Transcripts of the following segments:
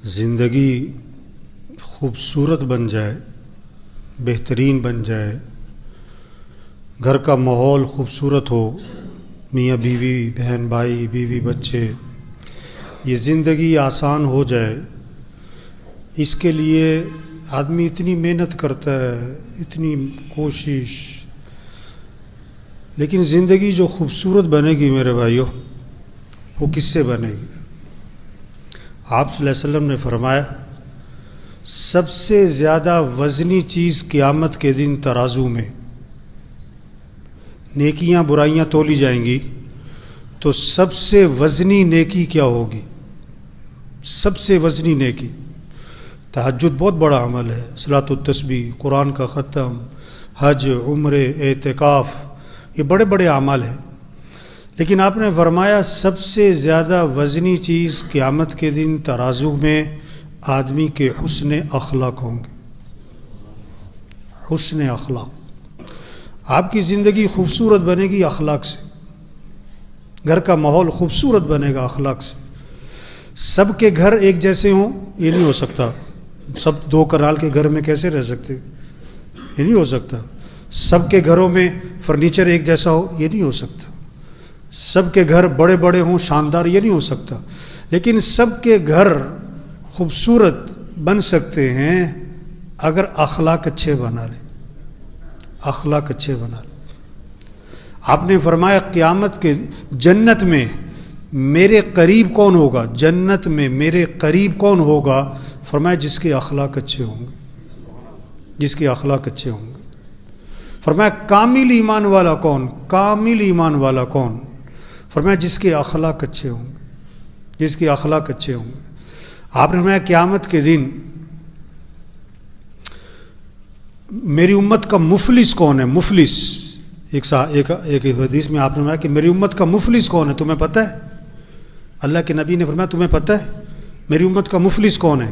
زندگی خوبصورت بن جائے، بہترین بن جائے، گھر کا ماحول خوبصورت ہو، میاں بیوی، بہن بھائی، بیوی بچے، یہ زندگی آسان ہو جائے، اس کے لیے آدمی اتنی محنت کرتا ہے، اتنی کوشش، لیکن زندگی جو خوبصورت بنے گی میرے بھائیوں، وہ کس سے بنے گی؟ آپ صلی اللہ علیہ وسلم نے فرمایا سب سے زیادہ وزنی چیز قیامت کے دن ترازو میں، نیکیاں برائیاں تولی جائیں گی تو سب سے وزنی نیکی کیا ہوگی؟ سب سے وزنی نیکی تہجد بہت بڑا عمل ہے، صلاۃ التسبیح، قرآن کا ختم، حج، عمرے، اعتکاف، یہ بڑے بڑے اعمال ہیں، لیکن آپ نے فرمایا سب سے زیادہ وزنی چیز قیامت کے دن ترازو میں آدمی کے حسن اخلاق ہوں گے۔ حسن اخلاق، آپ کی زندگی خوبصورت بنے گی اخلاق سے، گھر کا ماحول خوبصورت بنے گا اخلاق سے۔ سب کے گھر ایک جیسے ہوں یہ نہیں ہو سکتا، سب دو کنال کے گھر میں کیسے رہ سکتے؟ یہ نہیں ہو سکتا۔ سب کے گھروں میں فرنیچر ایک جیسا ہو یہ نہیں ہو سکتا۔ سب کے گھر بڑے بڑے ہوں شاندار یہ نہیں ہو سکتا، لیکن سب کے گھر خوبصورت بن سکتے ہیں اگر اخلاق اچھے بنا لیں، اخلاق اچھے بنا لیں۔ آپ نے فرمایا قیامت کے جنت میں میرے قریب کون ہوگا؟ جنت میں میرے قریب کون ہوگا؟ فرمایا جس کے اخلاق اچھے ہوں گے، جس کے اخلاق اچھے ہوں گے۔ فرمایا کامل ایمان والا کون؟ کامل ایمان والا کون؟ فرمایا جس کے اخلاق اچھے ہوں گے، جس کے اخلاق اچھے ہوں گے۔ آپ نے فرمایا قیامت کے دن میری امت کا مفلس کون ہے؟ مفلس، ایک حدیث میں آپ نے فرمایا کہ میری امت کا مفلس کون ہے؟ تمہیں پتہ ہے؟ اللہ کے نبی نے فرمایا تمہیں پتہ ہے میری امت کا مفلس کون ہے؟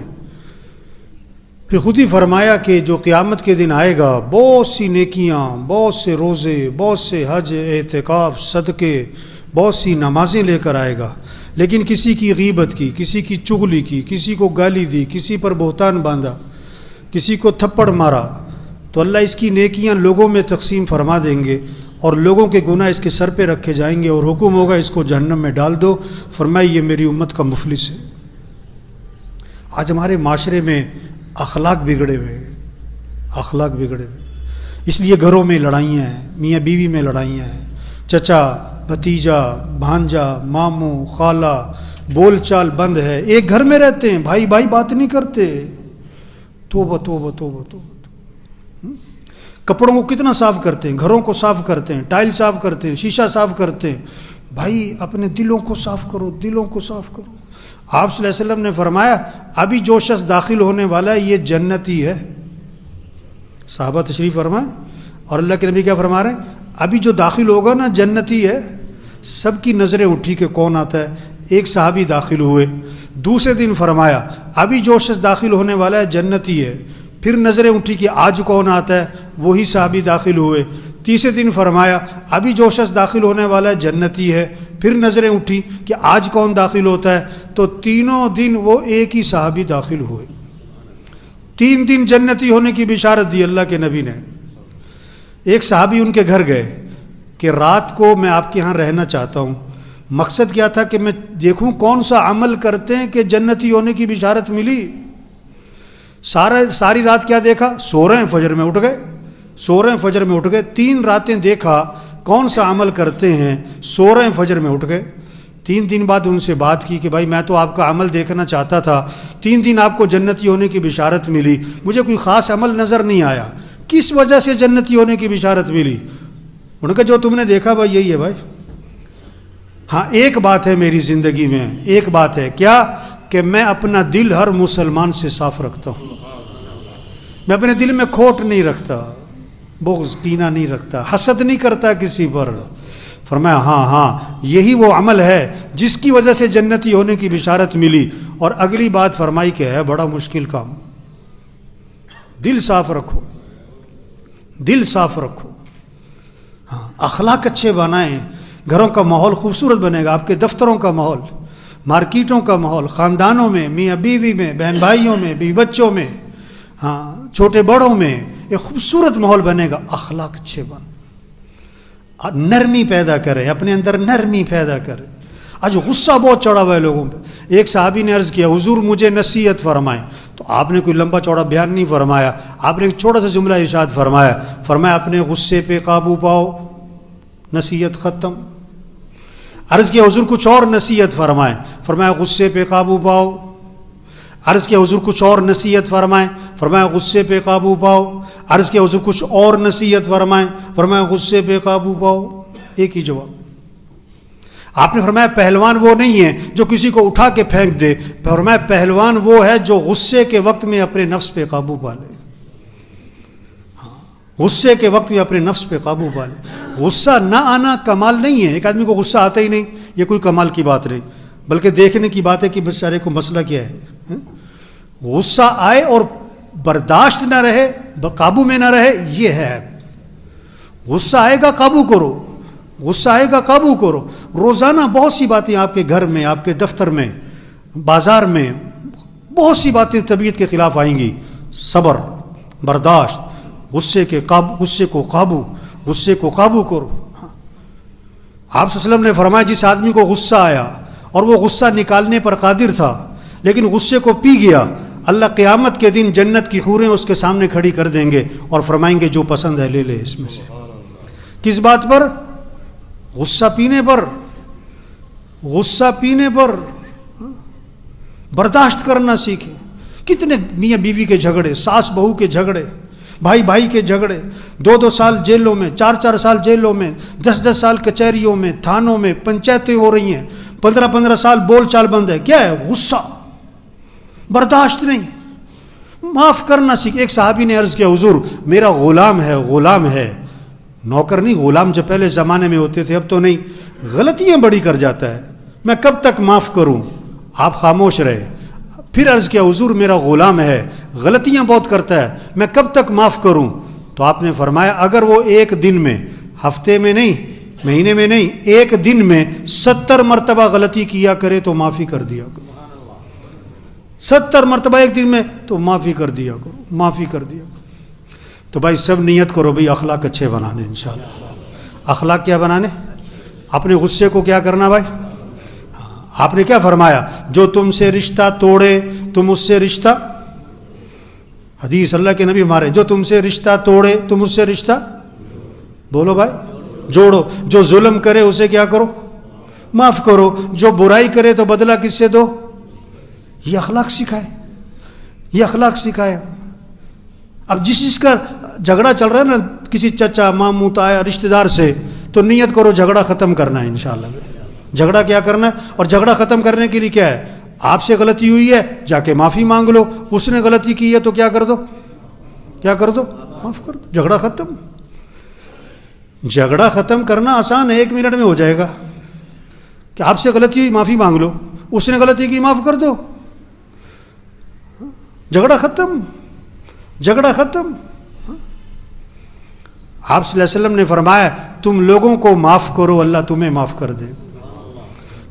پھر خود ہی فرمایا کہ جو قیامت کے دن آئے گا بہت سی نیکیاں، بہت سے روزے، بہت سے حج، اعتکاف، صدقے، بہت سی نمازیں لے کر آئے گا، لیکن کسی کی غیبت کی، کسی کی چغلی کی، کسی کو گالی دی، کسی پر بہتان باندھا، کسی کو تھپڑ مارا، تو اللہ اس کی نیکیاں لوگوں میں تقسیم فرما دیں گے اور لوگوں کے گناہ اس کے سر پہ رکھے جائیں گے اور حکم ہوگا اس کو جہنم میں ڈال دو۔ فرمایا یہ میری امت کا مفلس ہے۔ آج ہمارے معاشرے میں اخلاق بگڑے ہوئے، اخلاق بگڑے ہوئے، اس لیے گھروں میں لڑائیاں ہیں، میاں بیوی میں لڑائیاں ہیں، چچا بھتیجا بھانجا ماموں خالہ، بول چال بند ہے، ایک گھر میں رہتے ہیں، بھائی بھائی بات نہیں کرتے۔ توبہ توبہ توبہ توبہ۔ کپڑوں کو کتنا صاف کرتے ہیں، گھروں کو صاف کرتے ہیں، ٹائل صاف کرتے ہیں، شیشہ صاف کرتے ہیں، بھائی اپنے دلوں کو صاف کرو، دلوں کو صاف کرو۔ آپ صلی اللہ علیہ وسلم نے فرمایا ابھی جو شخص داخل ہونے والا ہے یہ جنتی ہے۔ صحابہ تشریف فرمائے اور اللہ کے نبی کیا فرما رہے ہیں؟ ابھی جو داخل ہوگا نا جنتی ہے۔ سب کی نظریں اٹھی کہ کون آتا ہے، ایک صحابی داخل ہوئے، دوسرے دن فرمایا ابھی جو شخص داخل ہونے والا ہے جنتی ہے، پھر نظریں اٹھی کہ آج کون آتا ہے، وہی صحابی داخل ہوئے، تیسرے دن فرمایا ابھی جو شخص داخل ہونے والا ہے جنتی ہے، پھر نظریں اٹھی کہ آج کون داخل ہوتا ہے، تو تینوں دن وہ ایک ہی صحابی داخل ہوئے۔ 3 دن جنتی ہونے کی بشارت دی اللہ کے نبی نے۔ ایک صحابی ان کے گھر گئے کہ رات کو میں آپ کے ہاں رہنا چاہتا ہوں، مقصد کیا تھا کہ میں دیکھوں کون سا عمل کرتے ہیں کہ جنتی ہونے کی بشارت ملی۔ ساری رات کیا دیکھا؟ سو رہے ہیں، فجر میں اٹھ گئے، سو رہے ہیں، فجر میں اٹھ گئے۔ 3 راتیں دیکھا کون سا عمل کرتے ہیں، سو رہے ہیں، فجر میں اٹھ گئے۔ 3 دن بعد ان سے بات کی کہ بھائی میں تو آپ کا عمل دیکھنا چاہتا تھا، 3 دن آپ کو جنتی ہونے کی بشارت ملی، مجھے کوئی خاص عمل نظر نہیں آیا، کس وجہ سے جنتی ہونے کی بشارت ملی؟ انہوں نے کہا جو تم نے دیکھا بھائی یہی ہے بھائی۔ ہاں ایک بات ہے میری زندگی میں، ایک بات ہے، کیا؟ کہ میں اپنا دل ہر مسلمان سے صاف رکھتا ہوں، میں اپنے دل میں کھوٹ نہیں رکھتا، بغض کینہ نہیں رکھتا، حسد نہیں کرتا کسی پر۔ فرمایا ہاں یہی وہ عمل ہے جس کی وجہ سے جنتی ہونے کی بشارت ملی۔ اور اگلی بات فرمائی کہ ہے بڑا مشکل کام، دل صاف رکھو، دل صاف رکھو، ہاں اخلاق اچھے بنائیں، گھروں کا ماحول خوبصورت بنے گا، آپ کے دفتروں کا ماحول، مارکیٹوں کا ماحول، خاندانوں میں، میاں بیوی میں، بہن بھائیوں میں، بیوی بچوں میں، ہاں چھوٹے بڑوں میں ایک خوبصورت ماحول بنے گا. اخلاق اچھے نرمی پیدا کرے، اپنے اندر نرمی پیدا کرے. آج غصہ بہت چڑھا ہوا ہے لوگوں پہ. ایک صحابی نے عرض کیا حضور مجھے نصیحت فرمائیں، تو آپ نے کوئی لمبا چوڑا بیان نہیں فرمایا، آپ نے ایک چھوٹا سا جملہ ارشاد فرمایا اپنے غصے پہ قابو پاؤ، نصیحت ختم. عرض کیا حضور کچھ اور نصیحت فرمائیں، فرمایا غصے پہ قابو پاؤ. عرض کیا حضور کچھ اور نصیحت فرمائیں، فرمایا غصے پہ قابو پاؤ. عرض کیا حضور کچھ اور نصیحت فرمائیں، فرمایا غصے پہ قابو پاؤ. ایک ہی جواب. آپ نے فرمایا پہلوان وہ نہیں ہے جو کسی کو اٹھا کے پھینک دے، فرمایا پہلوان وہ ہے جو غصے کے وقت میں اپنے نفس پہ قابو پا لے. غصے کے وقت میں اپنے نفس پہ قابو پا لے. غصہ نہ آنا کمال نہیں ہے. ایک آدمی کو غصہ آتا ہی نہیں، یہ کوئی کمال کی بات نہیں، بلکہ دیکھنے کی بات ہے کہ بیچارے کو مسئلہ کیا ہے. غصہ آئے اور برداشت نہ رہے، قابو میں نہ رہے، یہ ہے. غصہ آئے گا قابو کرو، غصہ آئے گا قابو کرو. روزانہ بہت سی باتیں آپ کے گھر میں، آپ کے دفتر میں، بازار میں بہت سی باتیں طبیعت کے خلاف آئیں گی. صبر، برداشت، غصے کو قابو کرو. آپ صلی اللہ علیہ وسلم نے فرمایا جس آدمی کو غصہ آیا اور وہ غصہ نکالنے پر قادر تھا لیکن غصے کو پی گیا، اللہ قیامت کے دن جنت کی حوریں اس کے سامنے کھڑی کر دیں گے اور فرمائیں گے جو پسند ہے لے لے اس میں سے. کس بات پر؟ غصہ پینے پر. برداشت کرنا سیکھے. کتنے میاں بیوی کے جھگڑے، ساس بہو کے جھگڑے، بھائی بھائی کے جھگڑے، 2 سال جیلوں میں، 4 سال جیلوں میں، 10 سال کچہریوں میں، تھانوں میں، پنچایتیں ہو رہی ہیں، 15 سال بول چال بند ہے. کیا ہے؟ غصہ، برداشت نہیں. معاف کرنا سیکھ. ایک صحابی نے عرض کیا حضور میرا غلام ہے، نوکر نہیں، غلام جو پہلے زمانے میں ہوتے تھے اب تو نہیں، غلطیاں بڑی کر جاتا ہے، میں کب تک معاف کروں؟ آپ خاموش رہے. پھر عرض کیا حضور میرا غلام ہے، غلطیاں بہت کرتا ہے، میں کب تک معاف کروں؟ تو آپ نے فرمایا اگر وہ ایک دن میں، ہفتے میں نہیں، مہینے میں نہیں، ایک دن میں 70 مرتبہ غلطی کیا کرے تو معافی کر دیا کرو. 70 مرتبہ ایک دن میں تو معافی کر دیا کرو. تو بھائی سب نیت کرو بھائی اخلاق اچھے بنانے. انشاءاللہ اخلاق کیا بنانے؟ اپنے غصے کو کیا کرنا بھائی؟ آپ نے کیا فرمایا؟ جو تم سے رشتہ توڑے تم اس سے رشتہ، حدیث اللہ کے نبی ہمارے، جو تم سے رشتہ توڑے تم اس سے رشتہ بولو بھائی جوڑو. جو ظلم کرے اسے کیا کرو؟ معاف کرو. جو برائی کرے تو بدلہ کس سے دو؟ یہ اخلاق سکھائے. اب جس کا جھگڑا چل رہا ہے نا کسی چچا ماموں تایا رشتہ دار سے، تو نیت کرو جھگڑا ختم کرنا ہے. انشاءاللہ جھگڑا کیا کرنا ہے، اور جھگڑا ختم کرنے کے لیے کیا ہے؟ آپ سے غلطی ہوئی ہے جا کے معافی مانگ لو، اس نے غلطی کی ہے تو کیا کر دو؟ معاف کر دو. جھگڑا ختم. جھگڑا ختم کرنا آسان ہے، 1 منٹ میں ہو جائے گا. کہ آپ سے غلطی ہوئی معافی مانگ لو، اس نے غلطی کی معاف کر دو، جھگڑا ختم. آپ صلی اللہ علیہ وسلم نے فرمایا تم لوگوں کو معاف کرو اللہ تمہیں معاف کر دے.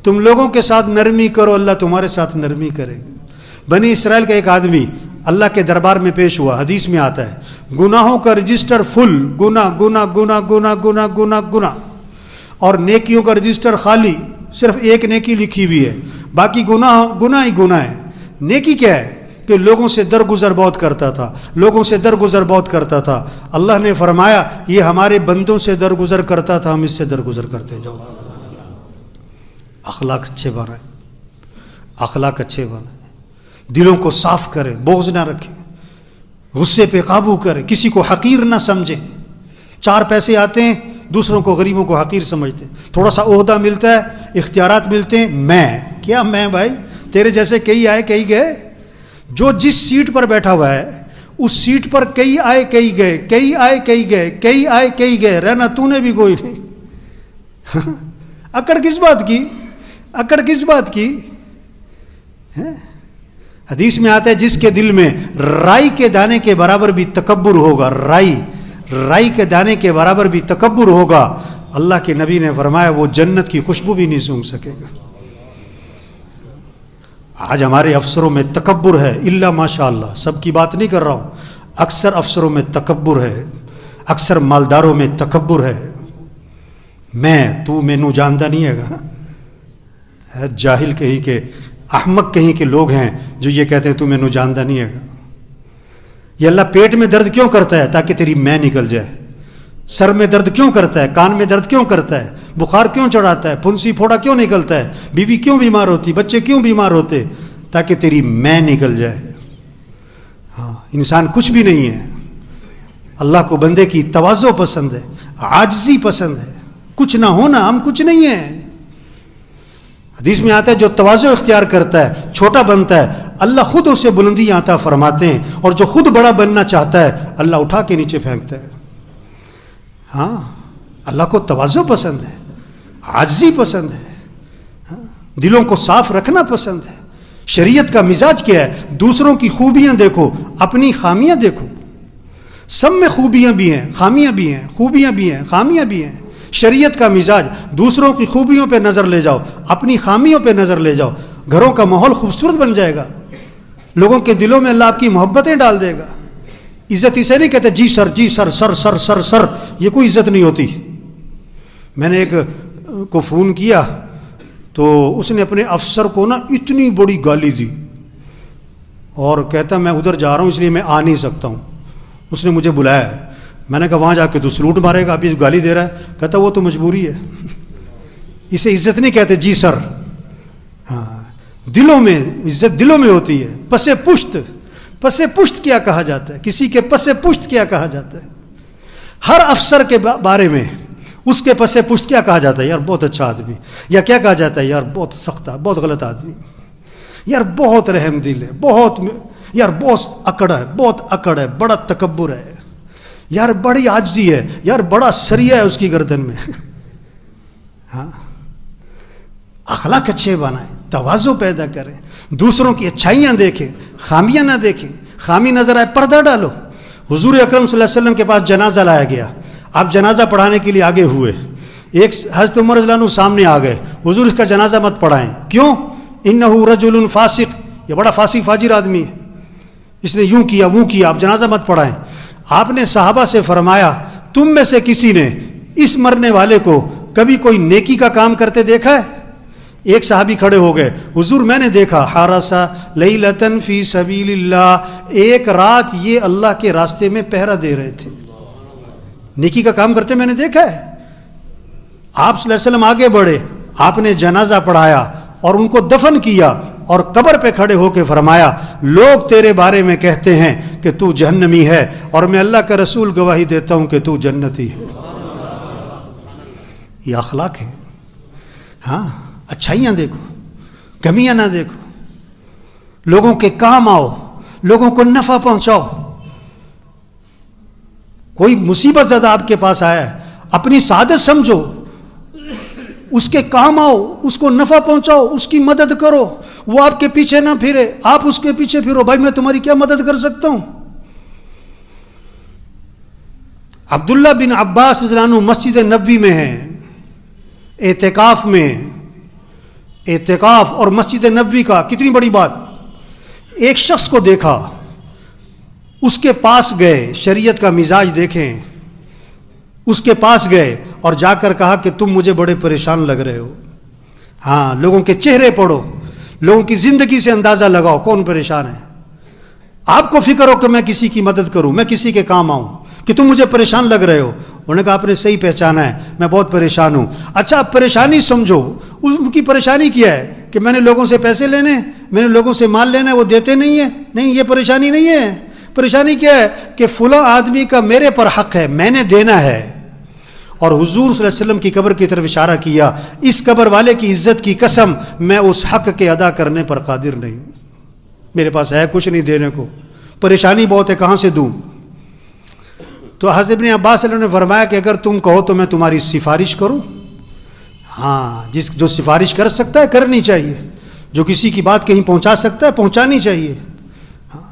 تم لوگوں کے ساتھ نرمی کرو اللہ تمہارے ساتھ نرمی کرے. بنی اسرائیل کا ایک آدمی اللہ کے دربار میں پیش ہوا. حدیث میں آتا ہے گناہوں کا رجسٹر فل، گناہ اور نیکیوں کا رجسٹر خالی. صرف ایک نیکی لکھی ہوئی ہے، باقی گناہ ہی گناہ ہے. نیکی کیا ہے؟ کہ لوگوں سے درگزر بہت کرتا تھا. اللہ نے فرمایا یہ ہمارے بندوں سے درگزر کرتا تھا، ہم اس سے درگزر کرتے جاؤ. اخلاق اچھے بنائیں، دلوں کو صاف کرے، بغض نہ رکھے، غصے پہ قابو کرے، کسی کو حقیر نہ سمجھے. 4 پیسے آتے ہیں دوسروں کو، غریبوں کو حقیر سمجھتے ہیں. تھوڑا سا عہدہ ملتا ہے، اختیارات ملتے ہیں، میں بھائی تیرے جیسے کئی آئے کئی گئے. جو جس سیٹ پر بیٹھا ہوا ہے اس سیٹ پر کئی آئے کئی گئے، رہنا تو نے بھی کوئی نہیں. اکڑ کس بات کی؟ حدیث میں آتا ہے جس کے دل میں رائی کے دانے کے برابر بھی تکبر ہوگا، رائی کے دانے کے برابر بھی تکبر ہوگا، اللہ کے نبی نے فرمایا وہ جنت کی خوشبو بھی نہیں سونگھ سکے گا. آج ہمارے افسروں میں تکبر ہے، الا ماشاء اللہ، سب کی بات نہیں کر رہا ہوں، اکثر افسروں میں تکبر ہے، اکثر مالداروں میں تکبر ہے. تو مینوں جانتا نہیں ہے، جاہل کہیں کے، احمق کہیں کے لوگ ہیں جو یہ کہتے ہیں تو مینوں جانتا نہیں ہے. یہ اللہ پیٹ میں درد کیوں کرتا ہے؟ تاکہ تیری میں نکل جائے. سر میں درد کیوں کرتا ہے؟ کان میں درد کیوں کرتا ہے؟ بخار کیوں چڑھاتا ہے؟ پھنسی پھوڑا کیوں نکلتا ہے؟ بیوی کیوں بیمار ہوتی؟ بچے کیوں بیمار ہوتے؟ تاکہ تیری میں نکل جائے. ہاں، انسان کچھ بھی نہیں ہے. اللہ کو بندے کی تواضع پسند ہے، عاجزی پسند ہے. کچھ نہ ہونا، ہم کچھ نہیں ہیں. حدیث میں آتا ہے جو تواضع اختیار کرتا ہے، چھوٹا بنتا ہے، اللہ خود اسے بلندی عطا فرماتے ہیں، اور جو خود بڑا بننا چاہتا ہے اللہ اٹھا کے نیچے پھینکتا ہے. ہاں، اللہ کو تواضع پسند ہے، عاجزی پسند ہے. ہاں، دلوں کو صاف رکھنا پسند ہے. شریعت کا مزاج کیا ہے؟ دوسروں کی خوبیاں دیکھو، اپنی خامیاں دیکھو. سب میں خوبیاں بھی ہیں، خامیاں بھی ہیں، خوبیاں بھی ہیں، خامیاں بھی ہیں. شریعت کا مزاج دوسروں کی خوبیوں پہ نظر لے جاؤ، اپنی خامیوں پہ نظر لے جاؤ. گھروں کا ماحول خوبصورت بن جائے گا، لوگوں کے دلوں میں اللہ آپ کی محبتیں ڈال دے گا. عزت اسے نہیں کہتے جی سر، جی سر، سر سر سر سر، یہ کوئی عزت نہیں ہوتی. میں نے ایک کو فون کیا تو اس نے اپنے افسر کو نا اتنی بڑی گالی دی، اور کہتا میں ادھر جا رہا ہوں اس لیے میں آ نہیں سکتا ہوں. اس نے مجھے بلایا. میں نے کہا وہاں جا کے تو سلوٹ مارے گا، ابھی گالی دے رہا ہے. کہتا وہ تو مجبوری ہے. اسے عزت نہیں کہتے جی سر. ہاں، دلوں میں عزت دلوں میں ہوتی ہے. پس پشت، پس پشت کیا کہا جاتا ہے؟ کسی کے پس پشت کیا کہا جاتا ہے؟ ہر افسر کے بارے میں اس کے پس پشت کیا کہا جاتا ہے؟ یار بہت اچھا آدمی. یا کیا کہا جاتا ہے؟ یار بہت سخت، بہت غلط آدمی. یار بہت رحم دل ہے، بہت، یار بہت اکڑ ہے، بہت اکڑ ہے، بڑا تکبر ہے، یار بڑی عاجزی ہے، یار بڑا سریا ہے اس کی گردن میں. ہاں، اخلاق اچھے بنائیں، تواضع پیدا کریں، دوسروں کی اچھائیاں دیکھیں، خامیاں نہ دیکھیں. خامی نظر آئے پردہ ڈالو. حضور اکرم صلی اللہ علیہ وسلم کے پاس جنازہ لایا گیا. آپ جنازہ پڑھانے کے لیے آگے ہوئے. ایک حضرت عمر رضی اللہ عنہ سامنے آ گئے. حضور اس کا جنازہ مت پڑھائیں. کیوں؟ انہ رجل فاسق، یہ بڑا فاسق فاجر آدمی ہے، اس نے یوں کیا وہ کیا، آپ جنازہ مت پڑھائیں. آپ نے صحابہ سے فرمایا تم میں سے کسی نے اس مرنے والے کو کبھی کوئی نیکی کا کام کرتے دیکھا ہے؟ ایک صحابی کھڑے ہو گئے، حضور میں نے دیکھا، حارسا لیلتن فی سبیل اللہ، ایک رات یہ اللہ کے راستے میں پہرا دے رہے تھے. نیکی کا کام کرتے میں نے دیکھا ہے. آپ صلی اللہ علیہ وسلم آگے بڑھے، آپ نے جنازہ پڑھایا اور ان کو دفن کیا، اور قبر پہ کھڑے ہو کے فرمایا لوگ تیرے بارے میں کہتے ہیں کہ تو جہنمی ہے، اور میں اللہ کا رسول گواہی دیتا ہوں کہ تو جنتی ہے. یہ اخلاق ہے. ہاں، اچھائیاں دیکھو، کمیاں نہ دیکھو. لوگوں کے کام آؤ، لوگوں کو نفع پہنچاؤ. کوئی مصیبت زدہ آپ کے پاس آیا ہے، اپنی سعادت سمجھو، اس کے کام آؤ، اس کو نفع پہنچاؤ، اس کی مدد کرو. وہ آپ کے پیچھے نہ پھرے، آپ اس کے پیچھے پھرو. بھائی میں تمہاری کیا مدد کر سکتا ہوں؟ عبداللہ بن عباس رضی اللہ عنہ مسجد نبوی میں ہیں، اعتکاف میں. اعتکاف اور مسجد نبوی کا کتنی بڑی بات. ایک شخص کو دیکھا، اس کے پاس گئے، شریعت کا مزاج دیکھیں، اس کے پاس گئے اور جا کر کہا کہ تم مجھے بڑے پریشان لگ رہے ہو. ہاں، لوگوں کے چہرے پڑھو، لوگوں کی زندگی سے اندازہ لگاؤ کون پریشان ہے. آپ کو فکر ہو کہ میں کسی کی مدد کروں، میں کسی کے کام آؤں، کہ تم مجھے پریشان لگ رہے ہو. انہوں نے کہا آپ نے صحیح پہچانا ہے، میں بہت پریشان ہوں. اچھا، آپ پریشانی سمجھو. ان کی پریشانی کیا ہے کہ میں نے لوگوں سے پیسے لینے، میں نے لوگوں سے مال لینا ہے، وہ دیتے نہیں ہیں. نہیں، یہ پریشانی نہیں ہے. پریشانی کیا ہے کہ فلاں آدمی کا میرے پر حق ہے، میں نے دینا ہے. اور حضور صلی اللہ علیہ وسلم کی قبر کی طرف اشارہ کیا، اس قبر والے کی عزت کی قسم، میں اس حق کے ادا کرنے پر قادر نہیں، میرے پاس ہے کچھ نہیں دینے کو، پریشانی بہت ہے، کہاں سے دوں. تو حضرت ابن عباس صلی اللہ علیہ وسلم نے فرمایا کہ اگر تم کہو تو میں تمہاری سفارش کروں. ہاں، جو سفارش کر سکتا ہے کرنی چاہیے، جو کسی کی بات کہیں پہنچا سکتا ہے پہنچانی چاہیے. ہاں،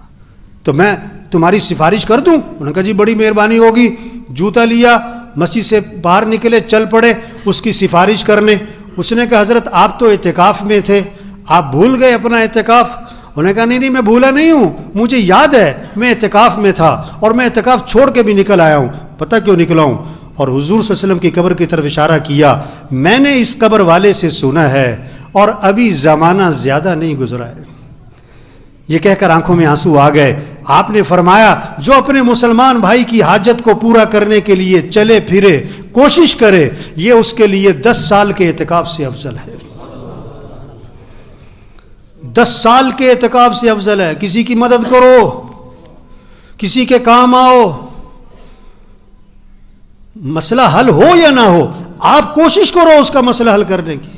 تو میں تمہاری سفارش کر دوں. انہوں نے کہا جی بڑی مہربانی ہوگی. جوتا لیا، مسجد سے باہر نکلے، چل پڑے اس کی سفارش کرنے. اس نے کہا حضرت آپ تو اعتکاف میں تھے، آپ بھول گئے اپنا اعتکاف؟ انہوں نے کہا نہیں میں بھولا نہیں ہوں، مجھے یاد ہے میں اعتکاف میں تھا اور میں اعتکاف چھوڑ کے بھی نکل آیا ہوں. پتہ کیوں نکلا ہوں؟ اور حضور صلی اللہ علیہ وسلم کی قبر کی طرف اشارہ کیا، میں نے اس قبر والے سے سنا ہے اور ابھی زمانہ زیادہ نہیں گزرا ہے. یہ کہہ کر آنکھوں میں آنسو آ گئے. آپ نے فرمایا جو اپنے مسلمان بھائی کی حاجت کو پورا کرنے کے لیے چلے پھرے، کوشش کرے، یہ اس کے لیے 10 سال کے اعتکاف سے افضل ہے. 10 سال کے اعتکاف سے افضل ہے. کسی کی مدد کرو، کسی کے کام آؤ، مسئلہ حل ہو یا نہ ہو، آپ کوشش کرو اس کا مسئلہ حل کرنے کی.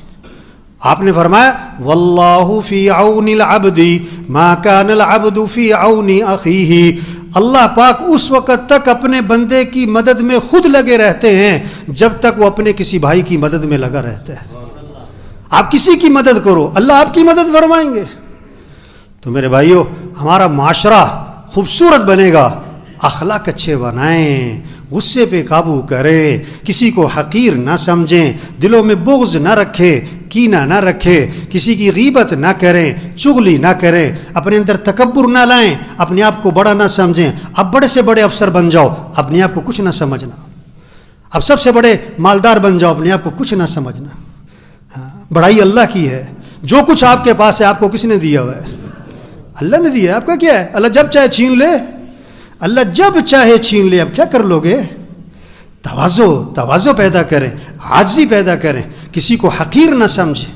آپ نے فرمایا واللہ فی عون العبد ما کان العبد فی عون اخیہ. اللہ پاک اس وقت تک اپنے بندے کی مدد میں خود لگے رہتے ہیں جب تک وہ اپنے کسی بھائی کی مدد میں لگا رہتا ہے. آپ کسی کی مدد کرو، اللہ آپ کی مدد فرمائیں گے. تو میرے بھائیو، ہمارا معاشرہ خوبصورت بنے گا، اخلاق اچھے بنائیں، غصے پہ قابو کریں، کسی کو حقیر نہ سمجھیں، دلوں میں بغض نہ رکھیں، کینہ نہ رکھیں، کسی کی غیبت نہ کریں، چغلی نہ کریں، اپنے اندر تکبر نہ لائیں، اپنے آپ کو بڑا نہ سمجھیں. اب بڑے سے بڑے افسر بن جاؤ، اپنے آپ کو کچھ نہ سمجھنا. اب سب سے بڑے مالدار بن جاؤ، اپنے آپ کو کچھ نہ سمجھنا. بڑائی اللہ کی ہے. جو کچھ آپ کے پاس ہے آپ کو کس نے دیا ہوا ہے؟ اللہ نے دیا ہے. آپ کا کیا ہے؟ اللہ جب چاہے چھین لے، اللہ جب چاہے چھین لے. اب کیا کر لو گے؟ تواضع پیدا کریں، عاجزی پیدا کریں، کسی کو حقیر نہ سمجھیں،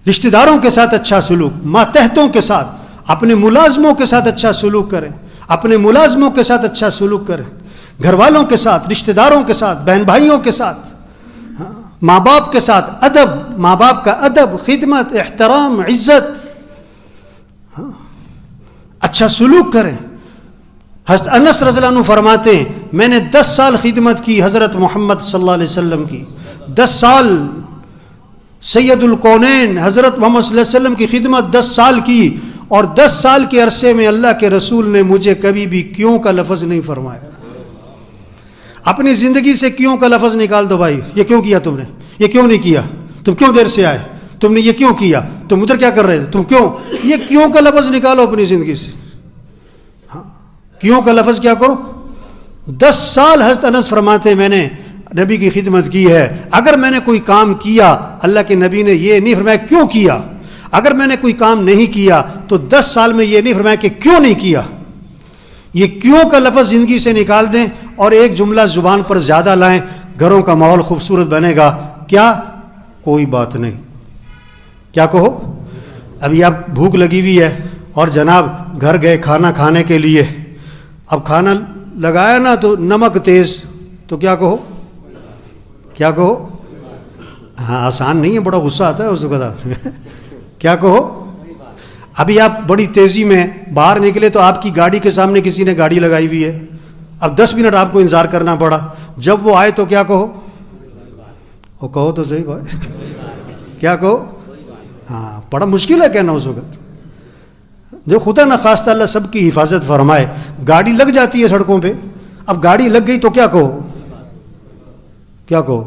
رشتہ داروں کے ساتھ اچھا سلوک، ماتحتوں کے ساتھ، اپنے ملازموں کے ساتھ اچھا سلوک کریں، اپنے ملازموں کے ساتھ اچھا سلوک کریں، گھر والوں کے ساتھ، رشتہ داروں کے ساتھ، بہن بھائیوں کے ساتھ، ماں باپ کے ساتھ ادب، ماں باپ کا ادب، خدمت، احترام، عزت، اچھا سلوک کریں. حضرت انس رضی اللہ عنہ فرماتے ہیں میں نے 10 سال خدمت کی حضرت محمد صلی اللہ علیہ وسلم کی. 10 سال سید الکونین حضرت محمد صلی اللہ علیہ وسلم کی خدمت 10 سال کی، اور 10 سال کے عرصے میں اللہ کے رسول نے مجھے کبھی بھی کیوں کا لفظ نہیں فرمایا. اپنی زندگی سے کیوں کا لفظ نکال دو بھائی. یہ کیوں کیا تم نے؟ یہ کیوں نہیں کیا؟ تم کیوں دیر سے آئے؟ تم نے یہ کیوں کیا؟ تم ادھر کیا کر رہے تھے؟ تم کیوں؟ یہ کیوں کا لفظ نکالو اپنی زندگی سے. کیوں کا لفظ کیا کرو. 10 سال حضرت انس فرماتے میں نے نبی کی خدمت کی ہے. اگر میں نے کوئی کام کیا، اللہ کے نبی نے یہ نہیں فرمایا کیوں کیا. اگر میں نے کوئی کام نہیں کیا تو 10 سال میں یہ نہیں فرمایا کہ کیوں نہیں کیا. یہ کیوں کا لفظ زندگی سے نکال دیں اور ایک جملہ زبان پر زیادہ لائیں، گھروں کا ماحول خوبصورت بنے گا. کیا؟ کوئی بات نہیں. کیا کہو؟ ابھی آپ بھوک لگی ہوئی ہے اور جناب گھر گئے کھانا کھانے کے لیے، اب کھانا لگایا نا تو نمک تیز، تو کیا کہو؟ کیا کہو؟ ہاں آسان نہیں ہے، بڑا غصہ آتا ہے اس وقت. کیا کہو؟ ابھی آپ بڑی تیزی میں باہر نکلے تو آپ کی گاڑی کے سامنے کسی نے گاڑی لگائی ہوئی ہے، اب 10 منٹ آپ کو انتظار کرنا پڑا. جب وہ آئے تو کیا کہو؟ وہ کہو تو صحیح بھائی. کیا کہو؟ ہاں بڑا مشکل ہے کہنا اس وقت. جو خدا نہ خواستہ اللہ سب کی حفاظت فرمائے، گاڑی لگ جاتی ہے سڑکوں پہ. اب گاڑی لگ گئی تو کیا کہو؟ کیا کہو؟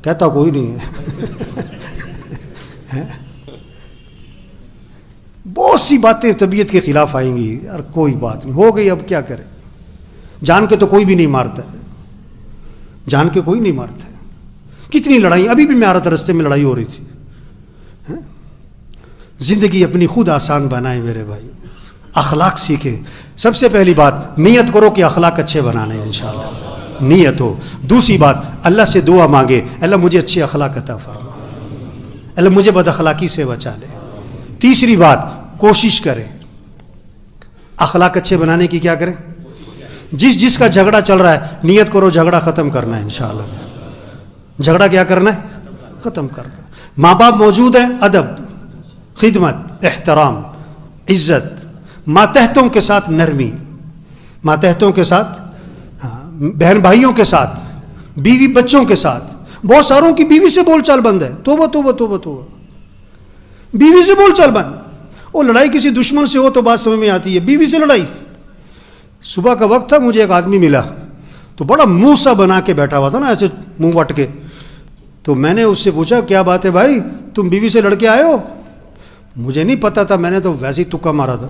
کہتا کوئی نہیں ہے. بہت سی باتیں طبیعت کے خلاف آئیں گی، یار کوئی بات نہیں، ہو گئی اب کیا کرے. جان کے تو کوئی بھی نہیں مارتا ہے، جان کے کوئی نہیں مارتا ہے. کتنی لڑائی، ابھی بھی میں آ رہا تھا رستے میں لڑائی ہو رہی تھی. زندگی اپنی خود آسان بنائیں میرے بھائی، اخلاق سیکھیں. سب سے پہلی بات نیت کرو کہ اخلاق اچھے بنانے ہیں انشاءاللہ، نیت ہو. دوسری بات اللہ سے دعا مانگے، اللہ مجھے اچھے اخلاق عطا فرما، اللہ مجھے بد اخلاقی سے بچا لے. تیسری بات کوشش کریں اخلاق اچھے بنانے کی. کیا کریں؟ جس کا جھگڑا چل رہا ہے نیت کرو جھگڑا ختم کرنا ہے انشاءاللہ. جھگڑا کیا کرنا ہے؟ ختم کرنا. ماں باپ موجود ہیں، ادب، خدمت، احترام، عزت. ماتحتوں کے ساتھ نرمی، ماتحتوں کے ساتھ، بہن بھائیوں کے ساتھ، بیوی بچوں کے ساتھ. بہت ساروں کی بیوی سے بول چال بند ہے. توبہ توبہ توبہ توبہ، بیوی سے بول چال بند. وہ لڑائی کسی دشمن سے ہو تو بات سمجھ میں آتی ہے، بیوی سے لڑائی. صبح کا وقت تھا، مجھے ایک آدمی ملا تو بڑا منہ سا بنا کے بیٹھا ہوا تھا نا، ایسے منہ وٹ کے. تو میں نے اس سے پوچھا کیا بات ہے بھائی, تم بیوی سے لڑ کے آئے ہو؟ مجھے نہیں پتا تھا, میں نے تو ویسے ہی تکا مارا تھا.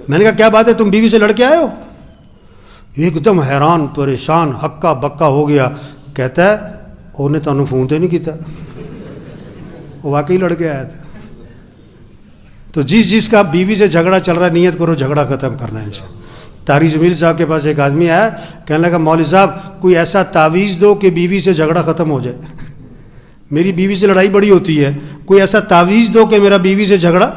میں نے کہا کیا بات ہے, تم بیوی سے لڑ کے آئے ہو؟ ایک دم حیران پریشان ہکا بکا ہو گیا. کہتا ہے انہیں تو فون تو نہیں کیتا, وہ واقعی لڑ کے آیا تھا. تو جس کا بیوی سے جھگڑا چل رہا ہے نیت کرو جھگڑا ختم کرنا ہے انشاءاللہ. طارق جمیل صاحب کے پاس ایک آدمی آیا, کہنے لگا مولوی صاحب کوئی ایسا تعویذ دو کہ بیوی سے جھگڑا ختم ہو جائے, میری بیوی سے لڑائی بڑی ہوتی ہے, کوئی ایسا تعویذ دو کہ میرا بیوی سے جھگڑا.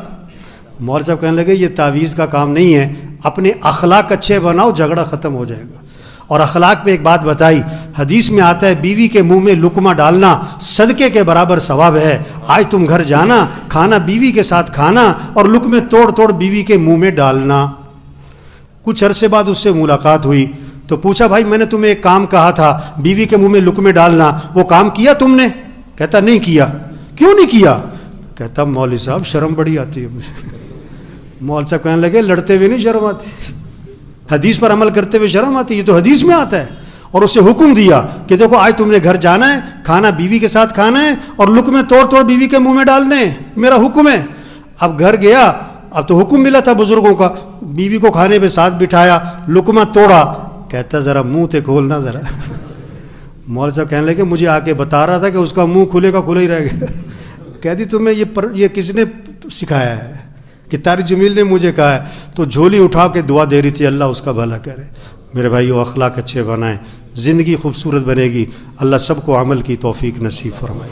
مولوی صاحب کہنے لگے یہ تعویذ کا کام نہیں ہے, اپنے اخلاق اچھے بناؤ جھگڑا ختم ہو جائے گا. اور اخلاق پہ ایک بات بتائی, حدیث میں آتا ہے بیوی کے منہ میں لقمہ ڈالنا صدقے کے برابر ثواب ہے. آج تم گھر جانا, کھانا بیوی کے ساتھ کھانا اور لقمے توڑ توڑ بیوی کے منہ میں ڈالنا. کچھ عرصے بعد اس سے ملاقات ہوئی تو پوچھا بھائی میں نے تمہیں ایک کام کہا تھا بیوی کے منہ میں لقمے ڈالنا, وہ کام کیا تم نے؟ کہتا نہیں کیا. کیوں نہیں کیا؟ کہتا مولوی صاحب شرم بڑی آتی ہے مجھے. مولوی صاحب کہنے لگے لڑتے ہوئے نہیں شرم آتی, حدیث پر عمل کرتے ہوئے شرم آتی. یہ تو حدیث میں آتا ہے. اور اسے حکم دیا کہ دیکھو آج تم نے گھر جانا ہے, کھانا بیوی کے ساتھ کھانا ہے اور لقمے توڑ توڑ بیوی کے منہ میں ڈالنے ہیں, میرا حکم ہے. اب گھر گیا, اب تو حکم ملا تھا بزرگوں کا, بیوی کو کھانے پہ ساتھ بٹھایا, لقمہ توڑا. کہتا ذرا منہ تے کھولنا ذرا. مولوی صاحب کہنے لگے مجھے آ کے بتا رہا تھا کہ اس کا منہ کھلے کا کھلا ہی رہ گیا. کہتی تمہیں یہ کس نے سکھایا ہے؟ کہ طارق جمیل نے مجھے کہا ہے. تو جھولی اٹھا کے دعا دے رہی تھی اللہ اس کا بھلا کرے. میرے بھائیو اخلاق اچھے بنائیں, زندگی خوبصورت بنے گی. اللہ سب کو عمل کی توفیق نصیب فرمائے.